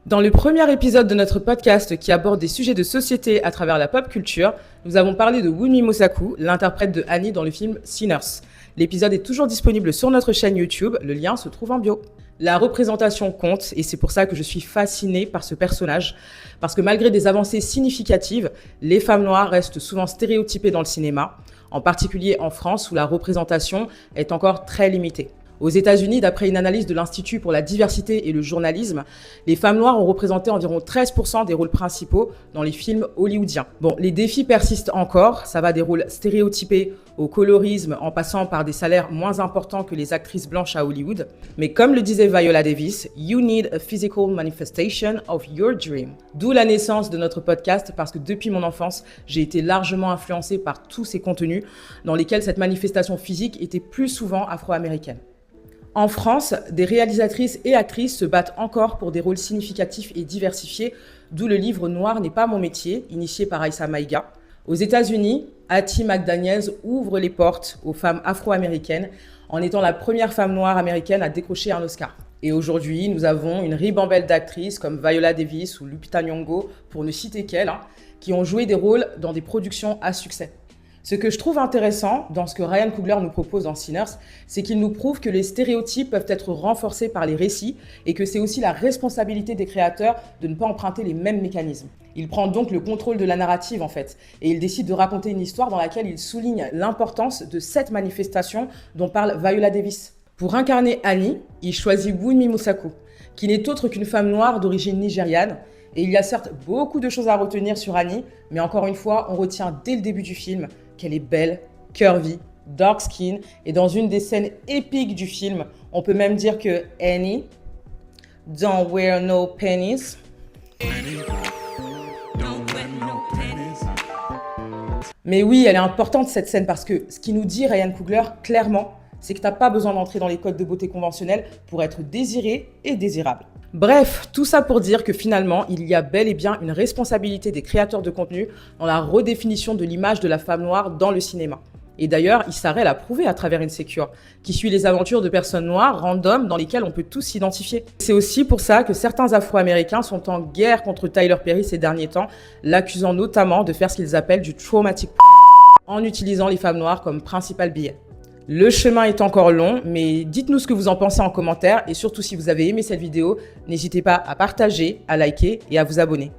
Dans le premier épisode de notre podcast qui aborde des sujets de société à travers la pop culture, nous avons parlé de Wunmi Mosaku, l'interprète de Annie dans le film Sinners. L'épisode est toujours disponible sur notre chaîne YouTube, le lien se trouve en bio. La représentation compte et c'est pour ça que je suis fascinée par ce personnage. Parce que malgré des avancées significatives, les femmes noires restent souvent stéréotypées dans le cinéma, en particulier en France où la représentation est encore très limitée. Aux États-Unis, d'après une analyse de l'Institut pour la diversité et le journalisme, les femmes noires ont représenté environ 13% des rôles principaux dans les films hollywoodiens. Bon, les défis persistent encore, ça va des rôles stéréotypés au colorisme en passant par des salaires moins importants que les actrices blanches à Hollywood. Mais comme le disait Viola Davis, you need a physical manifestation of your dream. D'où la naissance de notre podcast parce que depuis mon enfance, j'ai été largement influencée par tous ces contenus dans lesquels cette manifestation physique était plus souvent afro-américaine. En France, des réalisatrices et actrices se battent encore pour des rôles significatifs et diversifiés, d'où le livre Noir n'est pas mon métier, initié par Aïssa Maïga. Aux États-Unis, Hattie McDaniels ouvre les portes aux femmes afro-américaines en étant la première femme noire américaine à décrocher un Oscar. Et aujourd'hui, nous avons une ribambelle d'actrices comme Viola Davis ou Lupita Nyong'o, pour ne citer qu'elles, qui ont joué des rôles dans des productions à succès. Ce que je trouve intéressant dans ce que Ryan Coogler nous propose dans Sinners, c'est qu'il nous prouve que les stéréotypes peuvent être renforcés par les récits et que c'est aussi la responsabilité des créateurs de ne pas emprunter les mêmes mécanismes. Il prend donc le contrôle de la narrative en fait et il décide de raconter une histoire dans laquelle il souligne l'importance de cette manifestation dont parle Viola Davis. Pour incarner Annie, il choisit Wunmi Mosaku, qui n'est autre qu'une femme noire d'origine nigériane. Et il y a certes beaucoup de choses à retenir sur Annie, mais encore une fois, on retient dès le début du film qu'elle est belle, curvy, dark skin, et dans une des scènes épiques du film, on peut même dire que Annie, don't wear no panties. Mais oui, elle est importante cette scène parce que ce qui nous dit Ryan Coogler clairement, c'est que t'as pas besoin d'entrer dans les codes de beauté conventionnels pour être désiré et désirable. Bref, tout ça pour dire que finalement, il y a bel et bien une responsabilité des créateurs de contenu dans la redéfinition de l'image de la femme noire dans le cinéma. Et d'ailleurs, Issa Rae l'a prouvé à travers Insecure, qui suit les aventures de personnes noires, random, dans lesquelles on peut tous s'identifier. C'est aussi pour ça que certains Afro-Américains sont en guerre contre Tyler Perry ces derniers temps, l'accusant notamment de faire ce qu'ils appellent du traumatic porn, en utilisant les femmes noires comme principal billet. Le chemin est encore long, mais dites-nous ce que vous en pensez en commentaire et surtout si vous avez aimé cette vidéo, n'hésitez pas à partager, à liker et à vous abonner.